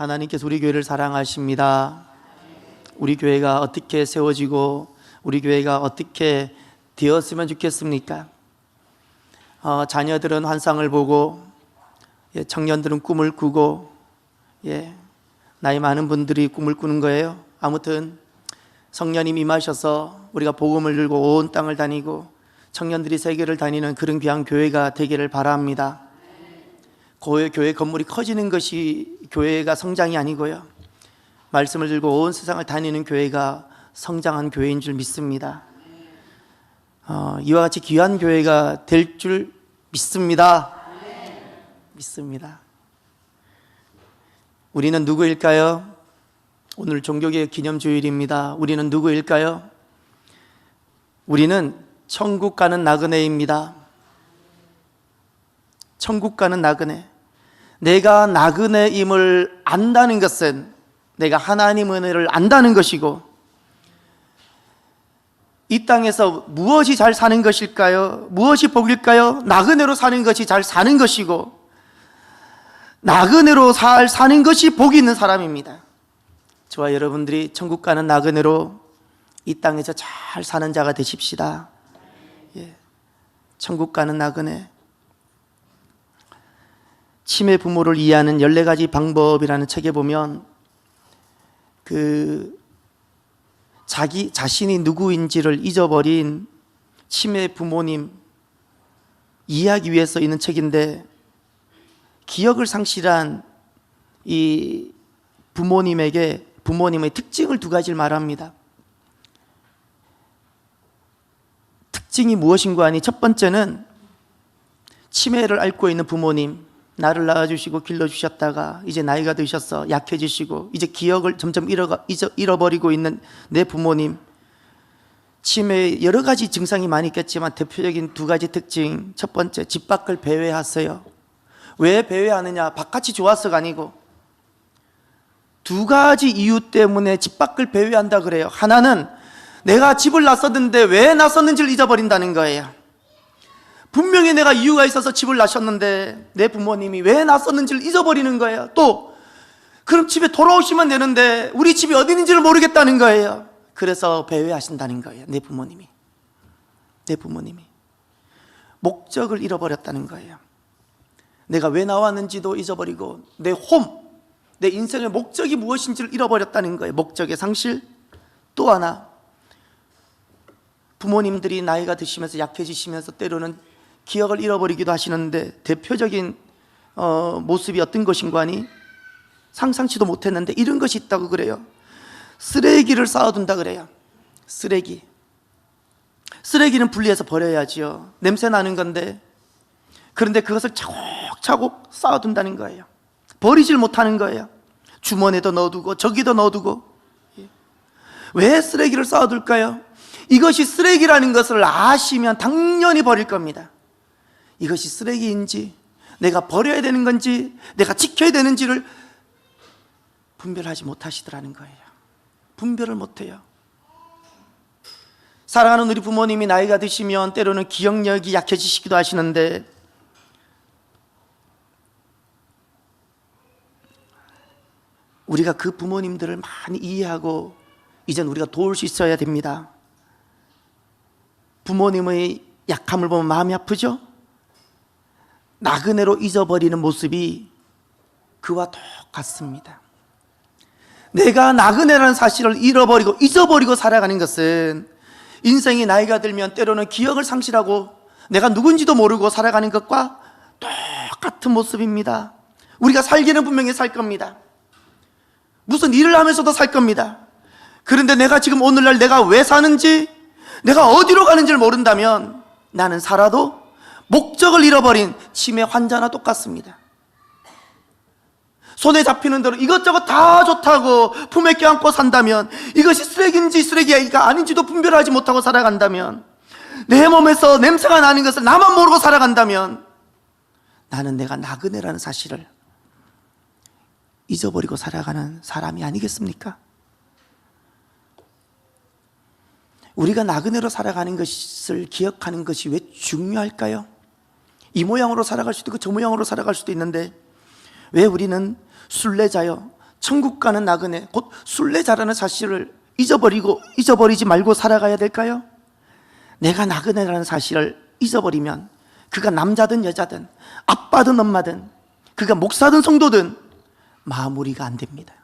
하나님께서 우리 교회를 사랑하십니다. 우리 교회가 어떻게 세워지고 우리 교회가 어떻게 되었으면 좋겠습니까? 자녀들은 환상을 보고, 청년들은 꿈을 꾸고, 나이 많은 분들이 꿈을 꾸는 거예요. 아무튼 성령님 임하셔서 우리가 복음을 들고 온 땅을 다니고 청년들이 세계를 다니는 그런 귀한 교회가 되기를 바랍니다. 교회 건물이 커지는 것이 교회가 성장이 아니고요, 말씀을 들고 온 세상을 다니는 교회가 성장한 교회인 줄 믿습니다. 이와 같이 귀한 교회가 될 줄 믿습니다. 믿습니다. 우리는 누구일까요? 오늘 종교개혁 기념주일입니다. 우리는 누구일까요? 우리는 천국 가는 나그네입니다. 천국 가는 나그네. 내가 나그네임을 안다는 것은 내가 하나님 은혜를 안다는 것이고, 이 땅에서 무엇이 잘 사는 것일까요? 무엇이 복일까요? 나그네로 사는 것이 잘 사는 것이고, 나그네로 잘 사는 것이 복이 있는 사람입니다. 저와 여러분들이 천국 가는 나그네로 이 땅에서 잘 사는 자가 되십시다. 천국 가는 나그네. 치매 부모를 이해하는 14가지 방법이라는 책에 보면 자신이 누구인지를 잊어버린 치매 부모님 이해하기 위해서 있는 책인데, 기억을 상실한 이 부모님의 특징을 2가지를 말합니다. 특징이 무엇인가 하니, 첫 번째는 치매를 앓고 있는 부모님, 나를 낳아주시고 길러주셨다가 이제 나이가 드셔서 약해지시고 이제 기억을 점점 잃어버리고 있는 내 부모님, 치매의 여러 가지 증상이 많이 있겠지만 대표적인 2가지 특징. 첫 번째, 집 밖을 배회하세요. 왜 배회하느냐? 바깥이 좋아서가 아니고 2가지 이유 때문에 집 밖을 배회한다 그래요. 하나는 내가 집을 나섰는데 왜 나섰는지를 잊어버린다는 거예요. 분명히 내가 이유가 있어서 집을 나셨는데 내 부모님이 왜 나섰는지를 잊어버리는 거예요. 또 그럼 집에 돌아오시면 되는데 우리 집이 어디 있는지를 모르겠다는 거예요. 그래서 배회하신다는 거예요. 내 부모님이 목적을 잃어버렸다는 거예요. 내가 왜 나왔는지도 잊어버리고 내 인생의 목적이 무엇인지를 잃어버렸다는 거예요. 목적의 상실. 또 하나, 부모님들이 나이가 드시면서 약해지시면서 때로는 기억을 잃어버리기도 하시는데, 대표적인 모습이 어떤 것인가 하니, 상상치도 못했는데 이런 것이 있다고 그래요. 쓰레기를 쌓아둔다 그래요. 쓰레기는 분리해서 버려야지요. 냄새 나는 건데. 그런데 그것을 차곡차곡 쌓아둔다는 거예요. 버리질 못하는 거예요. 주머니에도 넣어두고 저기도 넣어두고. 왜 쓰레기를 쌓아둘까요? 이것이 쓰레기라는 것을 아시면 당연히 버릴 겁니다. 이것이 쓰레기인지, 내가 버려야 되는 건지, 내가 지켜야 되는지를 분별하지 못하시더라는 거예요. 분별을 못해요. 사랑하는 우리 부모님이 나이가 드시면 때로는 기억력이 약해지시기도 하시는데, 우리가 그 부모님들을 많이 이해하고 이젠 우리가 도울 수 있어야 됩니다. 부모님의 약함을 보면 마음이 아프죠? 나그네로 잊어버리는 모습이 그와 똑같습니다. 내가 나그네라는 사실을 잊어버리고 살아가는 것은, 인생이 나이가 들면 때로는 기억을 상실하고 내가 누군지도 모르고 살아가는 것과 똑같은 모습입니다. 우리가 살기는 분명히 살 겁니다. 무슨 일을 하면서도 살 겁니다. 그런데 내가 지금 오늘날 내가 왜 사는지, 내가 어디로 가는지를 모른다면 나는 살아도 목적을 잃어버린 치매 환자나 똑같습니다. 손에 잡히는 대로 이것저것 다 좋다고 품에 껴안고 산다면, 이것이 쓰레기인지 쓰레기가 아닌지도 분별하지 못하고 살아간다면, 내 몸에서 냄새가 나는 것을 나만 모르고 살아간다면, 나는 내가 나그네라는 사실을 잊어버리고 살아가는 사람이 아니겠습니까? 우리가 나그네로 살아가는 것을 기억하는 것이 왜 중요할까요? 이 모양으로 살아갈 수도 있고 저 모양으로 살아갈 수도 있는데, 왜 우리는 순례자요, 천국 가는 나그네, 곧 순례자라는 사실을 잊어버리지 말고 살아가야 될까요? 내가 나그네라는 사실을 잊어버리면 그가 남자든 여자든 아빠든 엄마든 그가 목사든 성도든 마무리가 안 됩니다.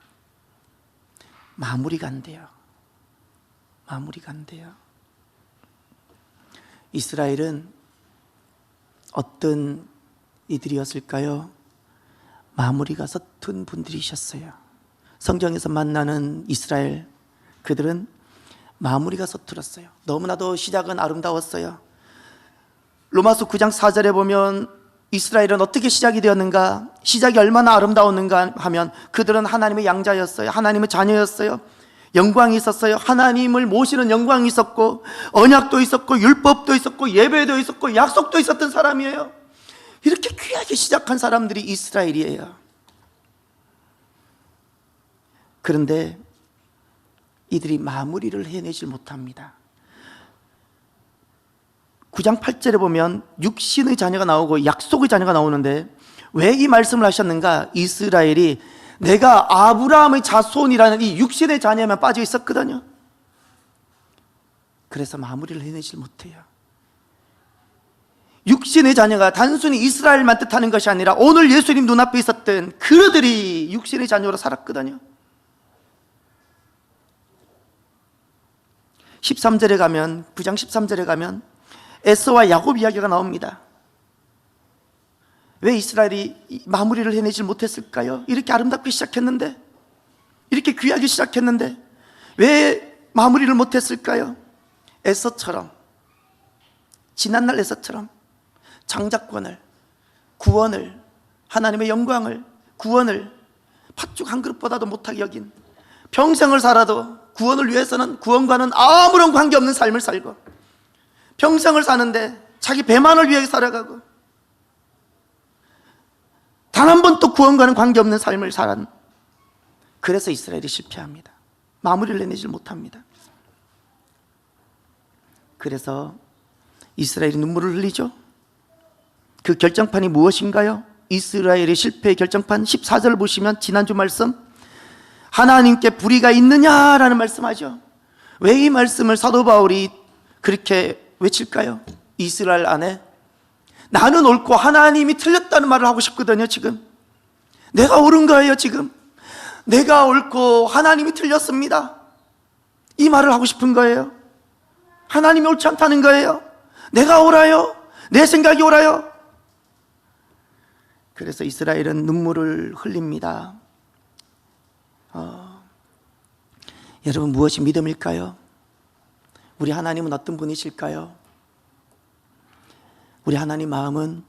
마무리가 안 돼요. 마무리가 안 돼요. 이스라엘은 어떤 이들이었을까요? 마무리가 서툰 분들이셨어요. 성경에서 만나는 이스라엘, 그들은 마무리가 서툴었어요. 너무나도 시작은 아름다웠어요. 로마서 9장 4절에 보면 이스라엘은 어떻게 시작이 되었는가, 시작이 얼마나 아름다웠는가 하면 그들은 하나님의 양자였어요. 하나님의 자녀였어요. 영광이 있었어요. 하나님을 모시는 영광이 있었고, 언약도 있었고, 율법도 있었고, 예배도 있었고, 약속도 있었던 사람이에요. 이렇게 귀하게 시작한 사람들이 이스라엘이에요. 그런데 이들이 마무리를 해내질 못합니다. 9장 8절에 보면 육신의 자녀가 나오고 약속의 자녀가 나오는데, 왜 이 말씀을 하셨는가? 이스라엘이 내가 아브라함의 자손이라는 이 육신의 자녀에만 빠져 있었거든요. 그래서 마무리를 해내질 못해요. 육신의 자녀가 단순히 이스라엘만 뜻하는 것이 아니라 오늘 예수님 눈앞에 있었던 그들이 육신의 자녀로 살았거든요. 13절에 가면, 9장 13절에 가면 에서와 야곱 이야기가 나옵니다. 왜 이스라엘이 마무리를 해내질 못했을까요? 이렇게 아름답게 시작했는데, 이렇게 귀하게 시작했는데 왜 마무리를 못했을까요? 에서처럼, 지난날 에서처럼 장자권을, 구원을, 하나님의 영광을, 구원을 팥죽 한 그릇보다도 못하게 여긴, 평생을 살아도 구원을 위해서는 구원과는 아무런 관계없는 삶을 살고, 평생을 사는데 자기 배만을 위해 살아가고, 단 한 번도 구원과는 관계없는 삶을 살았. 그래서 이스라엘이 실패합니다. 마무리를 내내질 못합니다. 그래서 이스라엘이 눈물을 흘리죠. 그 결정판이 무엇인가요? 이스라엘의 실패의 결정판 14절을 보시면 지난주 말씀, 하나님께 불의가 있느냐라는 말씀하죠. 왜 이 말씀을 사도 바울이 그렇게 외칠까요? 이스라엘 안에 나는 옳고 하나님이 틀렸다는 말을 하고 싶거든요. 지금 내가 옳은 거예요. 지금 내가 옳고 하나님이 틀렸습니다, 이 말을 하고 싶은 거예요. 하나님이 옳지 않다는 거예요. 내가 옳아요. 내 생각이 옳아요. 그래서 이스라엘은 눈물을 흘립니다. 여러분, 무엇이 믿음일까요? 우리 하나님은 어떤 분이실까요? 우리 하나님 마음은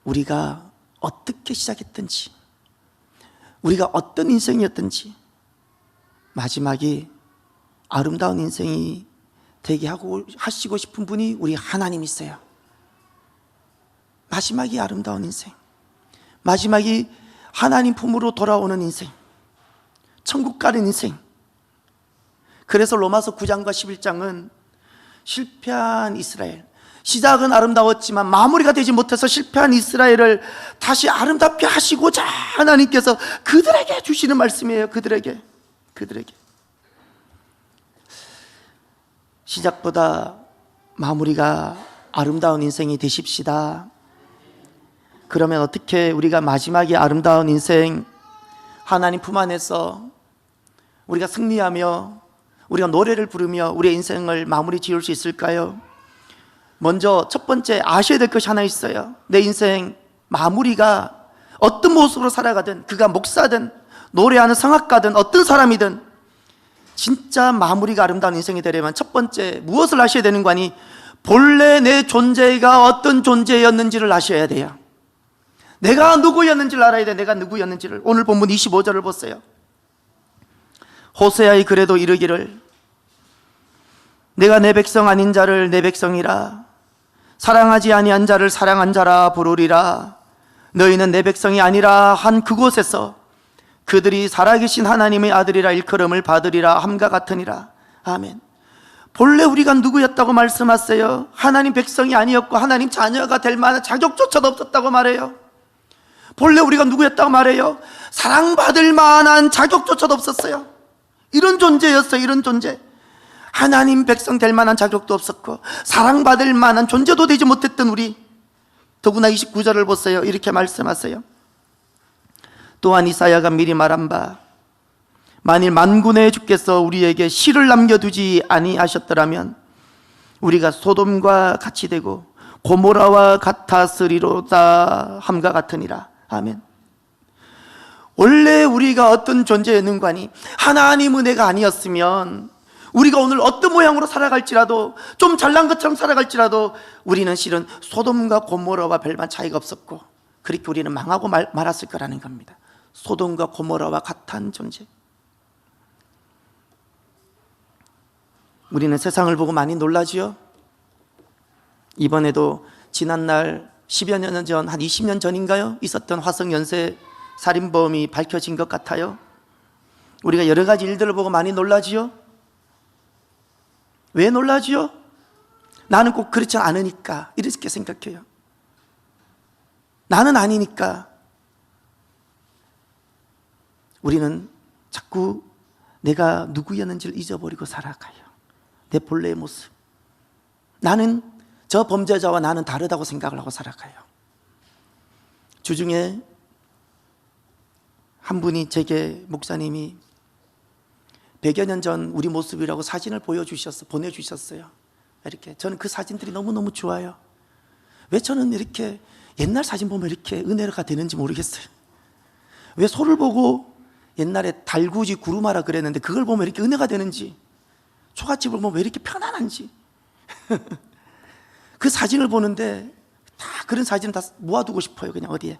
우리가 어떻게 시작했든지, 우리가 어떤 인생이었든지 마지막이 아름다운 인생이 되게 하시고 싶은 분이 우리 하나님이세요. 마지막이 아름다운 인생, 마지막이 하나님 품으로 돌아오는 인생, 천국 가는 인생. 그래서 로마서 9장과 11장은 실패한 이스라엘, 시작은 아름다웠지만 마무리가 되지 못해서 실패한 이스라엘을 다시 아름답게 하시고자 하나님께서 그들에게 주시는 말씀이에요. 그들에게 시작보다 마무리가 아름다운 인생이 되십시다. 그러면 어떻게 우리가 마지막에 아름다운 인생, 하나님 품 안에서 우리가 승리하며 우리가 노래를 부르며 우리의 인생을 마무리 지을 수 있을까요? 먼저 첫 번째 아셔야 될 것이 하나 있어요. 내 인생 마무리가 어떤 모습으로 살아가든, 그가 목사든 노래하는 성악가든 어떤 사람이든 진짜 마무리가 아름다운 인생이 되려면 첫 번째 무엇을 아셔야 되는 거니? 본래 내 존재가 어떤 존재였는지를 아셔야 돼요. 내가 누구였는지를 알아야 돼. 내가 누구였는지를. 오늘 본문 25절을 보세요. 호세아의 글에도 이르기를 내가 내 백성 아닌 자를 내 백성이라, 사랑하지 아니한 자를 사랑한 자라 부르리라. 너희는 내 백성이 아니라 한 그곳에서 그들이 살아계신 하나님의 아들이라 일컬음을 받으리라 함과 같으니라. 아멘. 본래 우리가 누구였다고 말씀하세요? 하나님 백성이 아니었고 하나님 자녀가 될 만한 자격조차도 없었다고 말해요. 본래 우리가 누구였다고 말해요? 사랑받을 만한 자격조차도 없었어요. 이런 존재였어요. 이런 존재. 하나님 백성 될 만한 자격도 없었고 사랑받을 만한 존재도 되지 못했던 우리. 더구나 29절을 보세요. 이렇게 말씀하세요. 또한 이사야가 미리 말한 바 만일 만군의 주께서 우리에게 실을 남겨두지 아니하셨더라면 우리가 소돔과 같이 되고 고모라와 같았으리로다 함과 같으니라. 아멘. 원래 우리가 어떤 존재였는가 하니 하나님 은혜가 아니었으면 우리가 오늘 어떤 모양으로 살아갈지라도 좀 잘난 것처럼 살아갈지라도 우리는 실은 소돔과 고모라와 별반 차이가 없었고 그렇게 우리는 망하고 말았을 거라는 겁니다. 소돔과 고모라와 같은 존재. 우리는 세상을 보고 많이 놀라지요. 이번에도 지난날 10여 년 전, 한 20년 전인가요? 있었던 화성 연쇄 살인범이 밝혀진 것 같아요. 우리가 여러 가지 일들을 보고 많이 놀라지요. 왜 놀라지요? 나는 꼭 그렇지 않으니까 이렇게 생각해요. 나는 아니니까. 우리는 자꾸 내가 누구였는지를 잊어버리고 살아가요. 내 본래의 모습. 나는 저 범죄자와 나는 다르다고 생각을 하고 살아가요. 주중에 한 분이 제게 목사님이 100여 년 전 우리 모습이라고 사진을 보내주셨어요. 이렇게 저는 그 사진들이 너무너무 좋아요. 왜 저는 이렇게 옛날 사진 보면 이렇게 은혜가 되는지 모르겠어요. 왜 소를 보고 옛날에 달구지 구루마라 그랬는데 그걸 보면 이렇게 은혜가 되는지, 초가집을 보면 왜 이렇게 편안한지 그 사진을 보는데 다 그런 사진을 다 모아두고 싶어요. 그냥 어디에.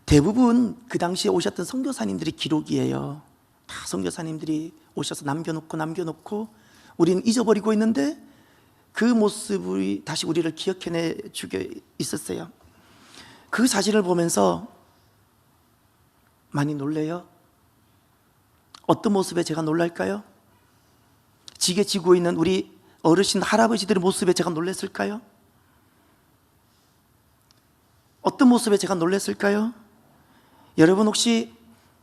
대부분 그 당시에 오셨던 선교사님들이 기록이에요. 다 선교사님들이 오셔서 남겨놓고 우리는 잊어버리고 있는데 그 모습이 다시 우리를 기억해내 주게 있었어요. 그 사진을 보면서 많이 놀래요. 어떤 모습에 제가 놀랄까요? 지게 지고 있는 우리 어르신 할아버지들의 모습에 제가 놀랐을까요? 어떤 모습에 제가 놀랐을까요? 여러분 혹시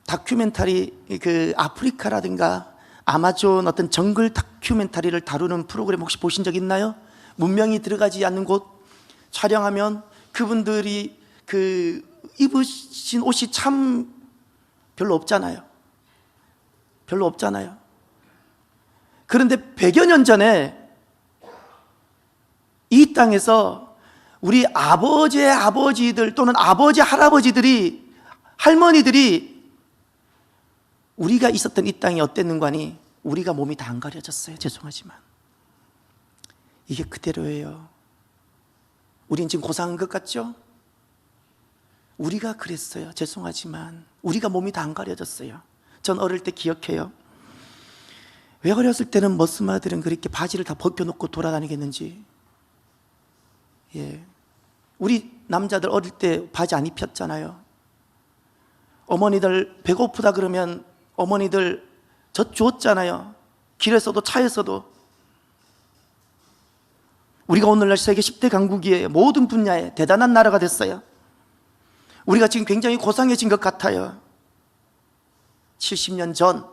다큐멘터리 그 아프리카라든가 아마존 어떤 정글 다큐멘터리를 다루는 프로그램 혹시 보신 적 있나요? 문명이 들어가지 않는 곳 촬영하면 그분들이 그 입으신 옷이 참 별로 없잖아요. 그런데 100여 년 전에 이 땅에서 우리 아버지의 아버지들 또는 아버지 할아버지들이 할머니들이 우리가 있었던 이 땅이 어땠는가 하니 우리가 몸이 다 안 가려졌어요. 죄송하지만 이게 그대로예요. 우린 지금 고상한 것 같죠? 우리가 그랬어요. 죄송하지만 우리가 몸이 다 안 가려졌어요. 전 어릴 때 기억해요. 왜 어렸을 때는 머스마들은 그렇게 바지를 다 벗겨놓고 돌아다니겠는지. 우리 남자들 어릴 때 바지 안 입혔잖아요. 어머니들 배고프다 그러면 어머니들 젖 주었잖아요. 길에서도 차에서도. 우리가 오늘날 세계 10대 강국이에요. 모든 분야에 대단한 나라가 됐어요. 우리가 지금 굉장히 고상해진 것 같아요. 70년 전,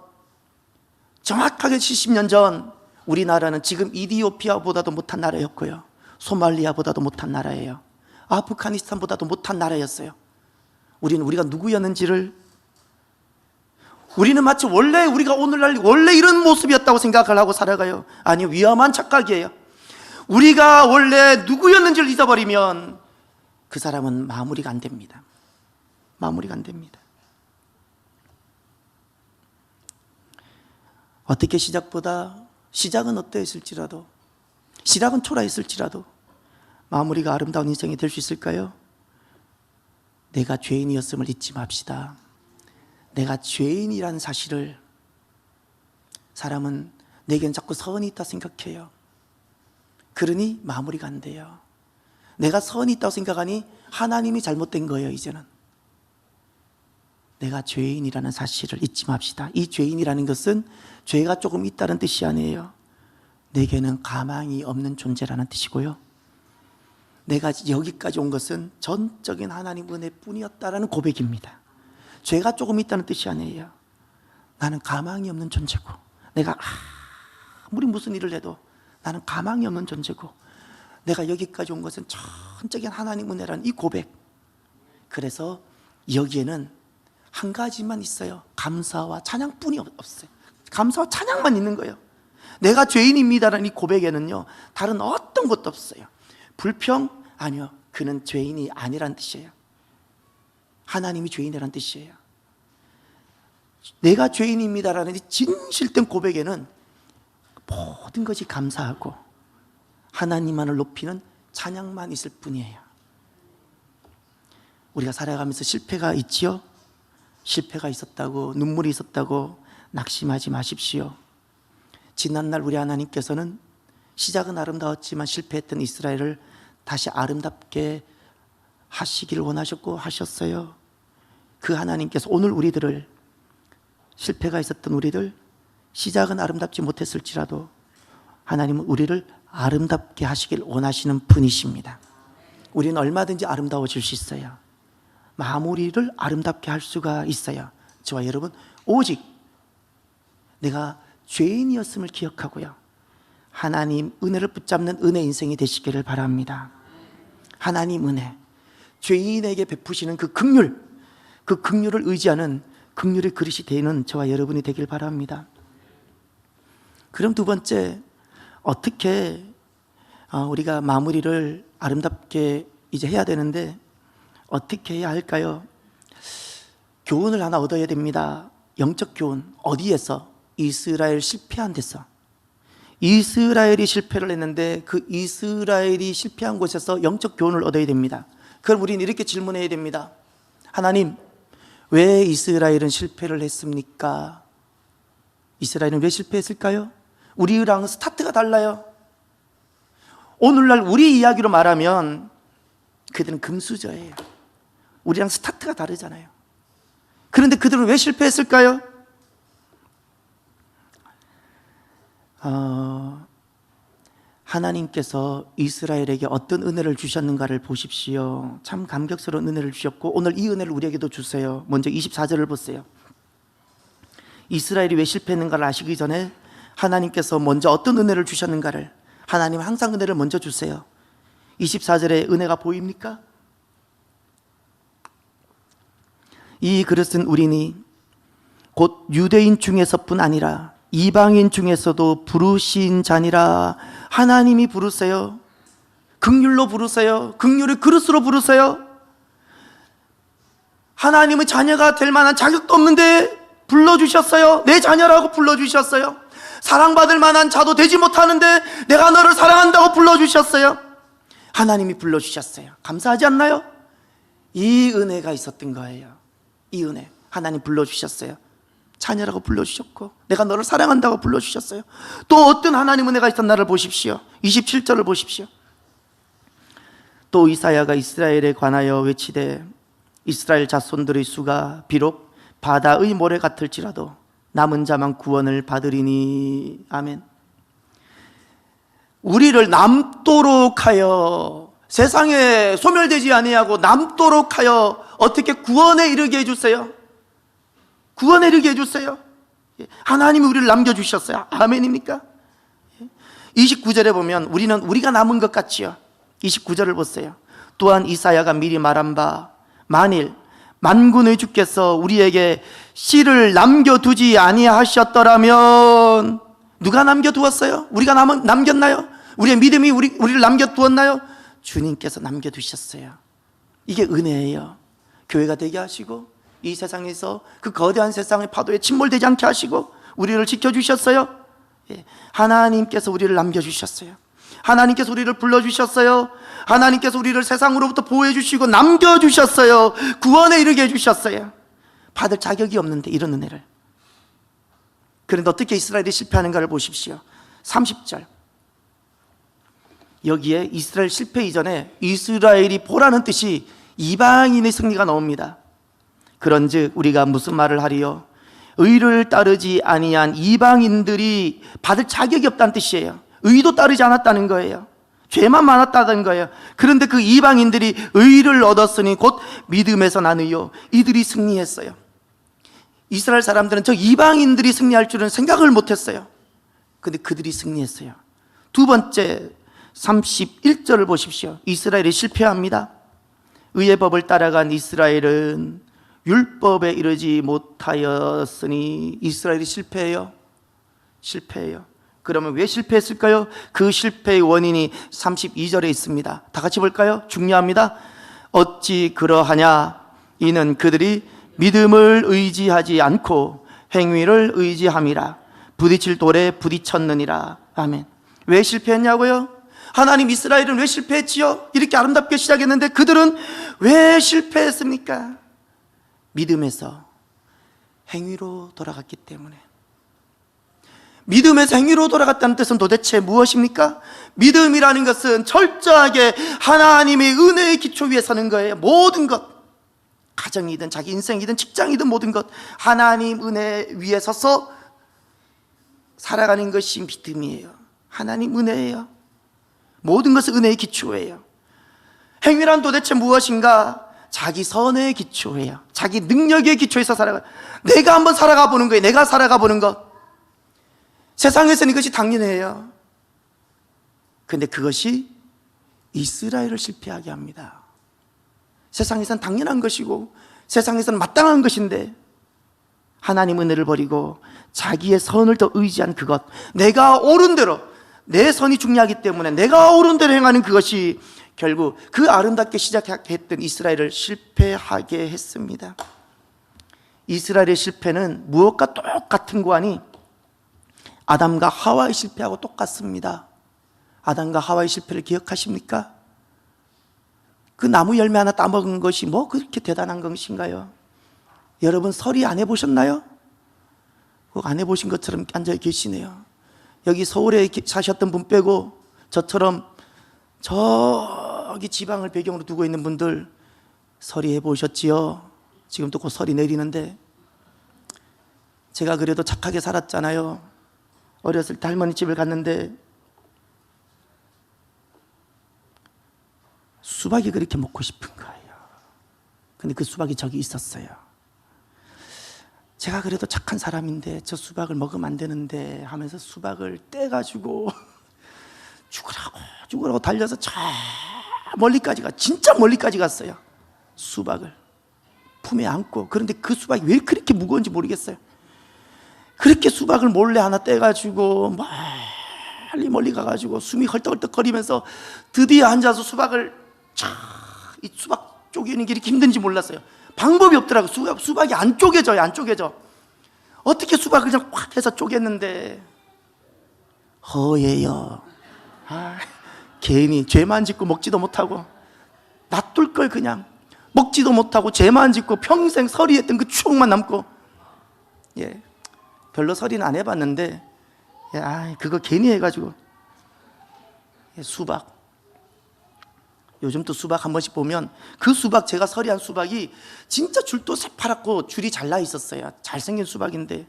정확하게 70년 전 우리나라는 지금 이디오피아보다도 못한 나라였고요, 소말리아보다도 못한 나라예요. 아프가니스탄보다도 못한 나라였어요. 우리가 누구였는지를, 우리는 마치 원래 우리가 오늘날 원래 이런 모습이었다고 생각을 하고 살아가요. 아니, 위험한 착각이에요. 우리가 원래 누구였는지를 잊어버리면 그 사람은 마무리가 안 됩니다. 마무리가 안 됩니다. 어떻게 시작은 어떠했을지라도, 시작은 초라했을지라도 마무리가 아름다운 인생이 될 수 있을까요? 내가 죄인이었음을 잊지 맙시다. 내가 죄인이라는 사실을, 사람은 내겐 자꾸 선이 있다 생각해요. 그러니 마무리가 안 돼요. 내가 선이 있다고 생각하니 하나님이 잘못된 거예요. 이제는 내가 죄인이라는 사실을 잊지 맙시다. 이 죄인이라는 것은 죄가 조금 있다는 뜻이 아니에요. 내게는 가망이 없는 존재라는 뜻이고요, 내가 여기까지 온 것은 전적인 하나님 은혜뿐이었다라는 고백입니다. 죄가 조금 있다는 뜻이 아니에요. 나는 가망이 없는 존재고, 내가 아무리 무슨 일을 해도 나는 가망이 없는 존재고, 내가 여기까지 온 것은 전적인 하나님 은혜라는 이 고백. 그래서 여기에는 한 가지만 있어요. 감사와 찬양뿐이 없어요. 감사와 찬양만 있는 거예요. 내가 죄인입니다라는 이 고백에는요, 다른 어떤 것도 없어요. 불평? 아니요. 그는 죄인이 아니란 뜻이에요. 하나님이 죄인이란 뜻이에요. 내가 죄인입니다라는 이 진실된 고백에는 모든 것이 감사하고 하나님만을 높이는 찬양만 있을 뿐이에요. 우리가 살아가면서 실패가 있지요? 실패가 있었다고, 눈물이 있었다고 낙심하지 마십시오. 지난날 우리 하나님께서는 시작은 아름다웠지만 실패했던 이스라엘을 다시 아름답게 하시기를 원하셨고 하셨어요. 그 하나님께서 오늘 우리들을, 실패가 있었던 우리들, 시작은 아름답지 못했을지라도 하나님은 우리를 아름답게 하시길 원하시는 분이십니다. 우리는 얼마든지 아름다워질 수 있어요. 마무리를 아름답게 할 수가 있어요. 저와 여러분, 오직 내가 죄인이었음을 기억하고요, 하나님 은혜를 붙잡는 은혜 인생이 되시기를 바랍니다. 하나님 은혜, 죄인에게 베푸시는 그 긍휼, 그 긍휼을 의지하는 긍휼의 그릇이 되는 저와 여러분이 되길 바랍니다. 그럼 두 번째, 어떻게 우리가 마무리를 아름답게 이제 해야 되는데 어떻게 해야 할까요? 교훈을 하나 얻어야 됩니다. 영적 교훈. 어디에서? 이스라엘 실패한 데서. 이스라엘이 실패를 했는데 그 이스라엘이 실패한 곳에서 영적 교훈을 얻어야 됩니다. 그럼 우리는 이렇게 질문해야 됩니다. 하나님, 왜 이스라엘은 실패를 했습니까? 이스라엘은 왜 실패했을까요? 우리랑 스타트가 달라요. 오늘날 우리 이야기로 말하면 그들은 금수저예요. 우리랑 스타트가 다르잖아요. 그런데 그들은 왜 실패했을까요? 하나님께서 이스라엘에게 어떤 은혜를 주셨는가를 보십시오. 참 감격스러운 은혜를 주셨고 오늘 이 은혜를 우리에게도 주세요. 먼저 24절을 보세요. 이스라엘이 왜 실패했는가를 아시기 전에 하나님께서 먼저 어떤 은혜를 주셨는가를, 하나님은 항상 은혜를 먼저 주세요. 24절에 은혜가 보입니까? 이 그릇은 우리니 곧 유대인 중에서뿐 아니라 이방인 중에서도 부르신 자니라. 하나님이 부르세요. 긍휼로 부르세요. 긍휼의 그릇으로 부르세요. 하나님의 자녀가 될 만한 자격도 없는데 불러주셨어요. 내 자녀라고 불러주셨어요. 사랑받을 만한 자도 되지 못하는데 내가 너를 사랑한다고 불러주셨어요. 하나님이 불러주셨어요. 감사하지 않나요? 이 은혜가 있었던 거예요. 이 은혜, 하나님 불러주셨어요. 자녀라고 불러주셨고 내가 너를 사랑한다고 불러주셨어요. 또 어떤 하나님 은혜가 있었나를 보십시오. 27절을 보십시오. 또 이사야가 이스라엘에 관하여 외치되 이스라엘 자손들의 수가 비록 바다의 모래 같을지라도 남은 자만 구원을 받으리니. 아멘. 우리를 남도록 하여, 세상에 소멸되지 아니하고 남도록 하여 어떻게 구원에 이르게 해주세요. 구원에 이르게 해주세요. 하나님이 우리를 남겨주셨어요. 아멘입니까? 29절에 보면 우리는 우리가 남은 것 같지요. 29절을 보세요. 또한 이사야가 미리 말한 바 만일 만군의 주께서 우리에게 씨를 남겨두지 아니하셨더라면. 누가 남겨두었어요? 우리가 남겼나요? 우리의 믿음이 우리를 남겨두었나요? 주님께서 남겨두셨어요. 이게 은혜예요. 교회가 되게 하시고 이 세상에서 그 거대한 세상의 파도에 침몰되지 않게 하시고 우리를 지켜주셨어요. 하나님께서 우리를 남겨주셨어요. 하나님께서 우리를 불러주셨어요. 하나님께서 우리를 세상으로부터 보호해 주시고 남겨주셨어요. 구원에 이르게 해주셨어요. 받을 자격이 없는데 이런 은혜를. 그런데 어떻게 이스라엘이 실패하는가를 보십시오. 30절. 여기에 이스라엘 실패 이전에 이스라엘이 보라는 뜻이 이방인의 승리가 나옵니다. 그런즉 우리가 무슨 말을 하리요? 의를 따르지 아니한 이방인들이 받을 자격이 없다는 뜻이에요. 의도 따르지 않았다는 거예요. 죄만 많았다는 거예요. 그런데 그 이방인들이 의를 얻었으니 곧 믿음에서 난 의요, 이들이 승리했어요. 이스라엘 사람들은 저 이방인들이 승리할 줄은 생각을 못했어요. 근데 그들이 승리했어요. 두 번째 31절을 보십시오. 이스라엘이 실패합니다. 의의 법을 따라간 이스라엘은 율법에 이르지 못하였으니 이스라엘이 실패해요. 그러면 왜 실패했을까요? 그 실패의 원인이 32절에 있습니다. 다 같이 볼까요? 중요합니다. 어찌 그러하냐? 이는 그들이 믿음을 의지하지 않고 행위를 의지함이라. 부딪힐 돌에 부딪혔느니라. 아멘. 왜 실패했냐고요? 하나님, 이스라엘은 왜 실패했지요? 이렇게 아름답게 시작했는데 그들은 왜 실패했습니까? 믿음에서 행위로 돌아갔기 때문에. 믿음에서 행위로 돌아갔다는 뜻은 도대체 무엇입니까? 믿음이라는 것은 철저하게 하나님의 은혜의 기초 위에 서는 거예요. 모든 것, 가정이든 자기 인생이든 직장이든 모든 것, 하나님 은혜 위에 서서 살아가는 것이 믿음이에요. 하나님 은혜예요. 모든 것은 은혜의 기초예요. 행위란 도대체 무엇인가? 자기 선의 기초예요. 자기 능력의 기초에서 살아가. 내가 한번 살아가 보는 거예요. 내가 살아가 보는 것. 세상에서는 이것이 당연해요. 그런데 그것이 이스라엘을 실패하게 합니다. 세상에서는 당연한 것이고 세상에서는 마땅한 것인데 하나님 은혜를 버리고 자기의 선을 더 의지한 그것, 내가 옳은 대로, 내 선이 중요하기 때문에 내가 옳은 대로 행하는 그것이 결국 그 아름답게 시작했던 이스라엘을 실패하게 했습니다. 이스라엘의 실패는 무엇과 똑같은 거 아니? 아담과 하와의 실패하고 똑같습니다. 아담과 하와의 실패를 기억하십니까? 그 나무 열매 하나 따먹은 것이 뭐 그렇게 대단한 것인가요? 여러분 서리 안 해보셨나요? 꼭 안 해보신 것처럼 앉아 계시네요. 여기 서울에 사셨던 분 빼고 저처럼 저기 지방을 배경으로 두고 있는 분들 서리 해보셨지요? 지금도 곧 서리 내리는데 제가 그래도 착하게 살았잖아요. 어렸을 때 할머니 집을 갔는데 수박이 그렇게 먹고 싶은 거예요. 근데 그 수박이 저기 있었어요. 제가 그래도 착한 사람인데 저 수박을 먹으면 안 되는데 하면서 수박을 떼가지고 죽으라고 달려서 저 멀리까지 진짜 멀리까지 갔어요. 수박을 품에 안고. 그런데 그 수박이 왜 그렇게 무거운지 모르겠어요. 그렇게 수박을 몰래 하나 떼가지고 멀리 가가지고 숨이 헐떡헐떡거리면서 드디어 앉아서 수박을 이 수박 쪼개는 게 이렇게 힘든지 몰랐어요. 방법이 없더라고요. 수박이 안 쪼개져요. 안 쪼개져. 어떻게 수박을 그냥 확 해서 쪼갰는데 허예요. 괜히 죄만 짓고 먹지도 못하고 놔둘 걸. 그냥 먹지도 못하고 죄만 짓고 평생 서리했던 그 추억만 남고. 예, 별로 서리는 안 해봤는데 그거 괜히 해가지고. 수박, 요즘 또 수박 한 번씩 보면 그 수박, 제가 서리한 수박이 진짜 줄도 새파랗고 줄이 잘 나 있었어요. 잘생긴 수박인데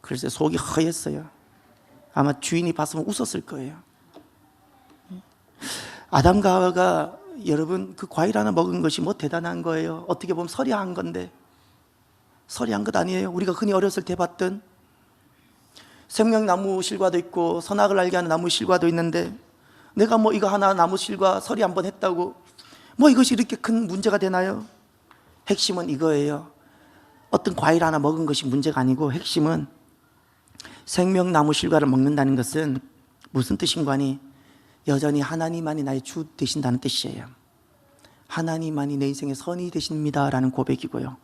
글쎄 속이 허했어요. 아마 주인이 봤으면 웃었을 거예요. 아담과 하와가 여러분 그 과일 하나 먹은 것이 뭐 대단한 거예요? 어떻게 보면 서리한 건데 서리한 것 아니에요. 우리가 흔히 어렸을 때 봤던 생명나무 실과도 있고 선악을 알게 하는 나무 실과도 있는데 내가 뭐 이거 하나 나무 실과 서리 한번 했다고 뭐 이것이 이렇게 큰 문제가 되나요? 핵심은 이거예요. 어떤 과일 하나 먹은 것이 문제가 아니고 핵심은 생명나무 실과를 먹는다는 것은 무슨 뜻인가 하니 여전히 하나님만이 나의 주 되신다는 뜻이에요. 하나님만이 내 인생의 선이 되십니다 라는 고백이고요.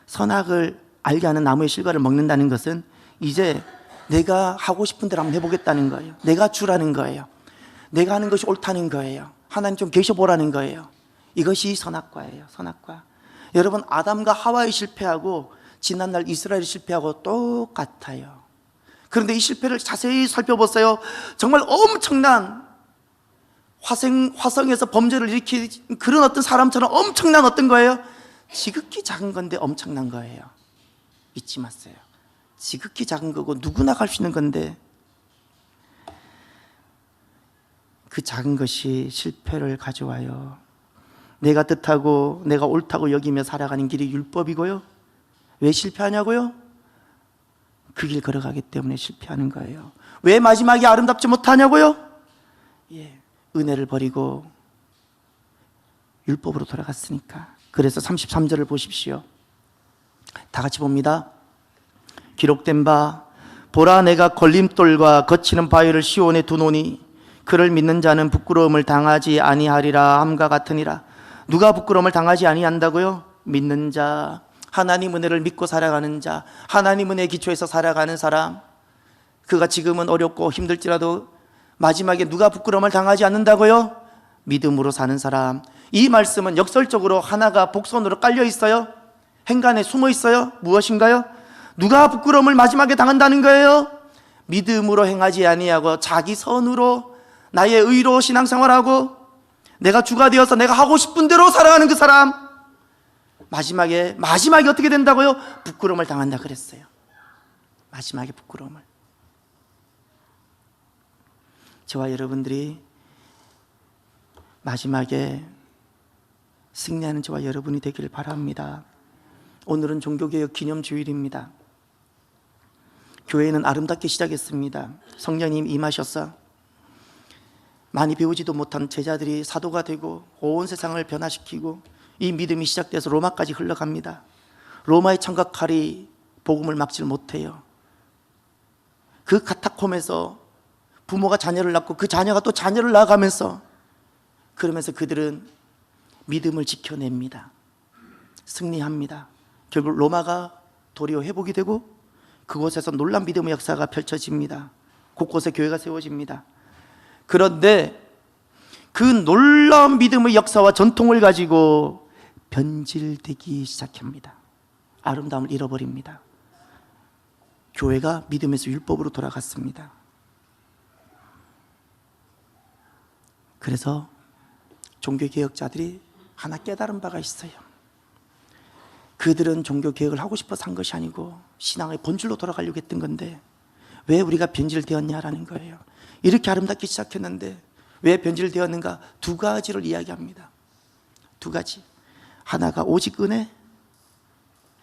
선악을 알게 하는 나무의 실과를 먹는다는 것은 이제 내가 하고 싶은 대로 한번 해보겠다는 거예요. 내가 주라는 거예요. 내가 하는 것이 옳다는 거예요. 하나님 좀 계셔보라는 거예요. 이것이 선악과예요. 선악과. 여러분 아담과 하와의 실패하고 지난날 이스라엘의 실패하고 똑같아요. 그런데 이 실패를 자세히 살펴보세요. 정말 엄청난 화성에서 범죄를 일으킨 그런 어떤 사람처럼 엄청난 어떤 거예요? 지극히 작은 건데 엄청난 거예요. 잊지 마세요. 지극히 작은 거고 누구나 갈 수 있는 건데 그 작은 것이 실패를 가져와요. 내가 뜻하고 내가 옳다고 여기며 살아가는 길이 율법이고요. 왜 실패하냐고요? 그 길 걸어가기 때문에 실패하는 거예요. 왜 마지막에 아름답지 못하냐고요? 은혜를 버리고 율법으로 돌아갔으니까. 그래서 33절을 보십시오. 다 같이 봅니다. 기록된 바 보라, 내가 걸림돌과 거치는 바위를 시온에 두노니 그를 믿는 자는 부끄러움을 당하지 아니하리라 함과 같으니라. 누가 부끄러움을 당하지 아니한다고요? 믿는 자, 하나님 은혜를 믿고 살아가는 자, 하나님 은혜 기초에서 살아가는 사람. 그가 지금은 어렵고 힘들지라도 마지막에 누가 부끄러움을 당하지 않는다고요? 믿음으로 사는 사람. 이 말씀은 역설적으로 하나가 복선으로 깔려 있어요. 행간에 숨어 있어요. 무엇인가요? 누가 부끄러움을 마지막에 당한다는 거예요? 믿음으로 행하지 아니하고 자기 선으로 나의 의로 신앙생활하고 내가 주가 되어서 내가 하고 싶은 대로 살아가는 그 사람, 마지막에 어떻게 된다고요? 부끄러움을 당한다 그랬어요. 마지막에 부끄러움을. 저와 여러분들이 마지막에 승리하는 저와 여러분이 되기를 바랍니다. 오늘은 종교개혁 기념주일입니다. 교회는 아름답게 시작했습니다. 성령님 임하셔서 많이 배우지도 못한 제자들이 사도가 되고 온 세상을 변화시키고 이 믿음이 시작돼서 로마까지 흘러갑니다. 로마의 창과 칼이 복음을 막질 못해요. 그 카타콤에서 부모가 자녀를 낳고 그 자녀가 또 자녀를 낳아가면서, 그러면서 그들은 믿음을 지켜냅니다. 승리합니다. 결국 로마가 도리어 회복이 되고 그곳에서 놀라운 믿음의 역사가 펼쳐집니다. 곳곳에 교회가 세워집니다. 그런데 그 놀라운 믿음의 역사와 전통을 가지고 변질되기 시작합니다. 아름다움을 잃어버립니다. 교회가 믿음에서 율법으로 돌아갔습니다. 그래서 종교개혁자들이 하나 깨달은 바가 있어요. 그들은 종교개혁을 하고 싶어서 한 것이 아니고 신앙의 본질로 돌아가려고 했던 건데 왜 우리가 변질되었냐라는 거예요. 이렇게 아름답게 시작했는데 왜 변질되었는가? 두 가지를 이야기합니다. 두 가지. 하나가 오직 은혜,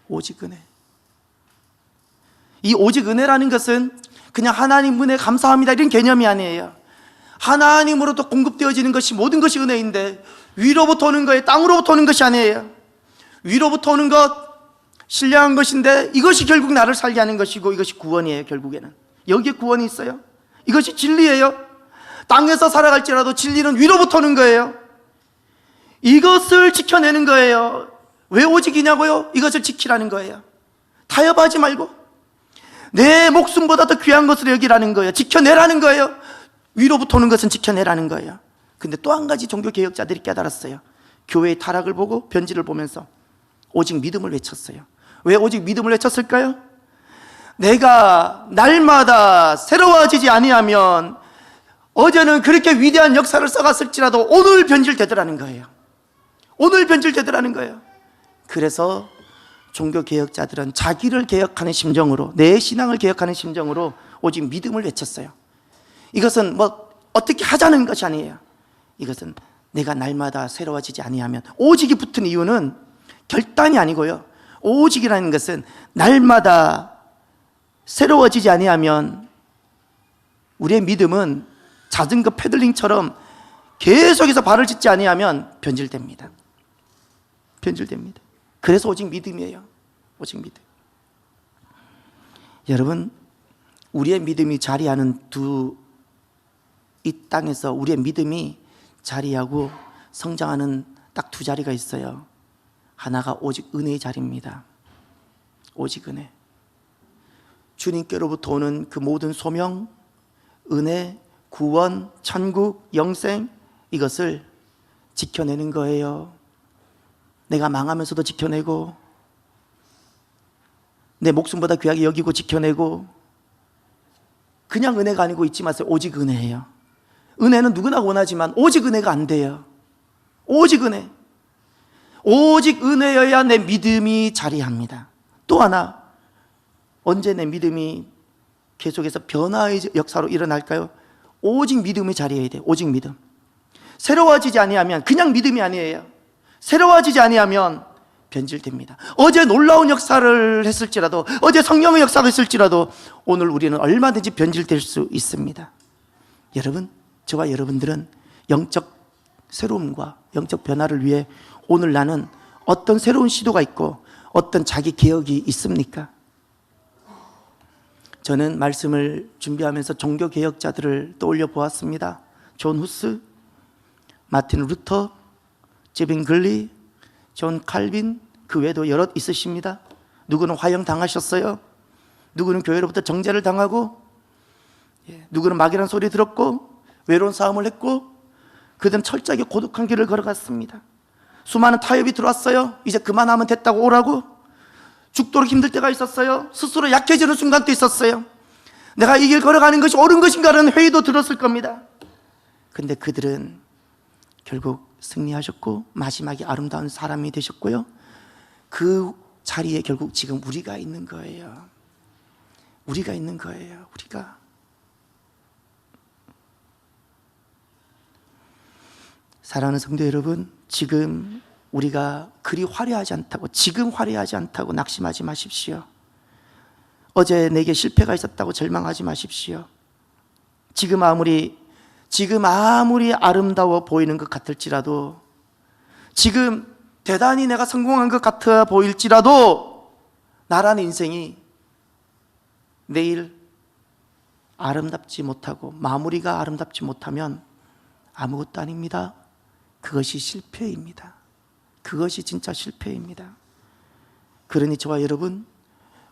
오직 은혜. 이 오직 은혜라는 것은 그냥 하나님 은혜 감사합니다 이런 개념이 아니에요. 하나님으로부터 공급되어지는 것이 모든 것이 은혜인데 위로부터 오는 거에 땅으로부터 오는 것이 아니에요. 위로부터 오는 것, 신령한 것인데 이것이 결국 나를 살게 하는 것이고 이것이 구원이에요. 결국에는 여기에 구원이 있어요. 이것이 진리예요. 땅에서 살아갈지라도 진리는 위로부터 오는 거예요. 이것을 지켜내는 거예요. 왜 오직이냐고요? 이것을 지키라는 거예요. 타협하지 말고 내 목숨보다 더 귀한 것을 여기라는 거예요. 지켜내라는 거예요. 위로부터 오는 것은 지켜내라는 거예요. 근데 또 한 가지 종교개혁자들이 깨달았어요. 교회의 타락을 보고 변질을 보면서 오직 믿음을 외쳤어요. 왜 오직 믿음을 외쳤을까요? 내가 날마다 새로워지지 아니하면 어제는 그렇게 위대한 역사를 써갔을지라도 오늘 변질되더라는 거예요. 오늘 변질되더라는 거예요. 그래서 종교개혁자들은 자기를 개혁하는 심정으로, 내 신앙을 개혁하는 심정으로 오직 믿음을 외쳤어요. 이것은 뭐 어떻게 하자는 것이 아니에요. 이것은 내가 날마다 새로워지지 아니하면, 오직이 붙은 이유는 결단이 아니고요, 오직이라는 것은 날마다 새로워지지 아니하면 우리의 믿음은 자전거 패들링처럼 계속해서 발을 딛지 아니하면 변질됩니다. 변질됩니다. 그래서 오직 믿음이에요. 오직 믿음. 여러분, 우리의 믿음이 자리하는 이 땅에서 우리의 믿음이 자리하고 성장하는 딱 두 자리가 있어요. 하나가 오직 은혜의 자리입니다. 오직 은혜. 주님께로부터 오는 그 모든 소명, 은혜, 구원, 천국, 영생, 이것을 지켜내는 거예요. 내가 망하면서도 지켜내고 내 목숨보다 귀하게 여기고 지켜내고, 그냥 은혜가 아니고 잊지 마세요. 오직 은혜예요. 은혜는 누구나 원하지만 오직 은혜가 안 돼요. 오직 은혜. 오직 은혜여야 내 믿음이 자리합니다. 또 하나, 언제 내 믿음이 계속해서 변화의 역사로 일어날까요? 오직 믿음의 자리여야 돼요. 오직 믿음. 새로워지지 아니하면 그냥 믿음이 아니에요. 새로워지지 아니하면 변질됩니다. 어제 놀라운 역사를 했을지라도, 어제 성령의 역사를 했을지라도 오늘 우리는 얼마든지 변질될 수 있습니다. 여러분, 저와 여러분들은 영적 새로움과 영적 변화를 위해 오늘 나는 어떤 새로운 시도가 있고 어떤 자기 개혁이 있습니까? 저는 말씀을 준비하면서 종교 개혁자들을 떠올려 보았습니다. 존 후스, 마틴 루터, 제빈 글리, 존 칼빈, 그 외에도 여럿 있으십니다. 누구는 화형 당하셨어요. 누구는 교회로부터 정죄를 당하고, 누구는 막이라는 소리 들었고 외로운 싸움을 했고, 그들은 철저하게 고독한 길을 걸어갔습니다. 수많은 타협이 들어왔어요. 이제 그만하면 됐다고 오라고. 죽도록 힘들 때가 있었어요. 스스로 약해지는 순간도 있었어요. 내가 이 길 걸어가는 것이 옳은 것인가라는 회의도 들었을 겁니다. 근데 그들은 결국 승리하셨고 마지막에 아름다운 사람이 되셨고요. 그 자리에 결국 지금 우리가 있는 거예요. 우리가 있는 거예요. 우리가. 사랑하는 성도 여러분, 지금 우리가 그리 화려하지 않다고, 지금 화려하지 않다고 낙심하지 마십시오. 어제 내게 실패가 있었다고 절망하지 마십시오. 지금 아무리 아름다워 보이는 것 같을지라도, 지금 대단히 내가 성공한 것 같아 보일지라도 나라는 인생이 내일 아름답지 못하고 마무리가 아름답지 못하면 아무것도 아닙니다. 그것이 실패입니다. 그것이 진짜 실패입니다. 그러니 저와 여러분,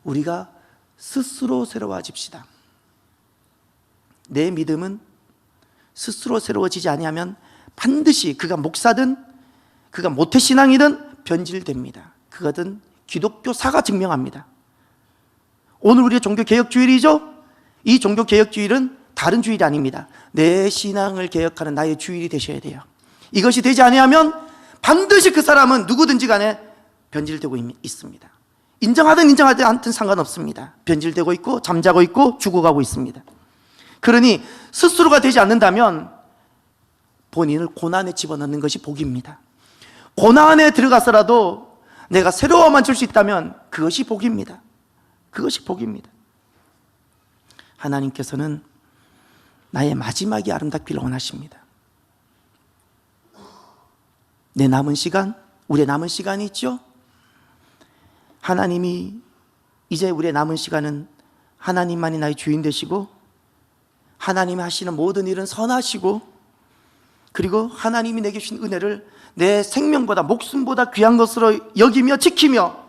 우리가 스스로 새로워집시다. 내 믿음은 스스로 새로워지지 아니하면 반드시 그가 목사든 그가 모태신앙이든 변질됩니다. 그거든 기독교사가 증명합니다. 오늘 우리의 종교개혁주일이죠? 이 종교개혁주일은 다른 주일이 아닙니다. 내 신앙을 개혁하는 나의 주일이 되셔야 돼요. 이것이 되지 아니하면 반드시 그 사람은 누구든지 간에 변질되고 있습니다. 인정하든 인정하지 않든 상관없습니다. 변질되고 있고 잠자고 있고 죽어가고 있습니다. 그러니 스스로가 되지 않는다면 본인을 고난에 집어넣는 것이 복입니다. 고난에 들어가서라도 내가 새로워만 줄 수 있다면 그것이 복입니다. 그것이 복입니다. 하나님께서는 나의 마지막이 아름답기를 원하십니다. 내 남은 시간, 우리의 남은 시간이 있죠? 하나님이 이제 우리의 남은 시간은 하나님만이 나의 주인 되시고, 하나님이 하시는 모든 일은 선하시고, 그리고 하나님이 내게 주신 은혜를 내 생명보다 목숨보다 귀한 것으로 여기며 지키며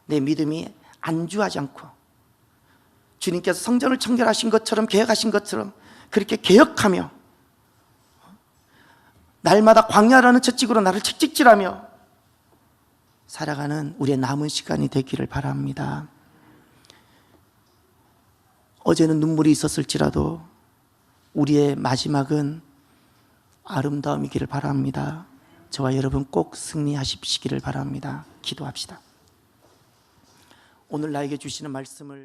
내 믿음이 안주하지 않고 주님께서 성전을 청결하신 것처럼 개혁하신 것처럼 그렇게 개혁하며 날마다 광야라는 채찍으로 나를 채찍질하며 살아가는 우리의 남은 시간이 되기를 바랍니다. 어제는 눈물이 있었을지라도 우리의 마지막은 아름다움이기를 바랍니다. 저와 여러분 꼭 승리하시기를 바랍니다. 기도합시다. 오늘 나에게 주시는 말씀을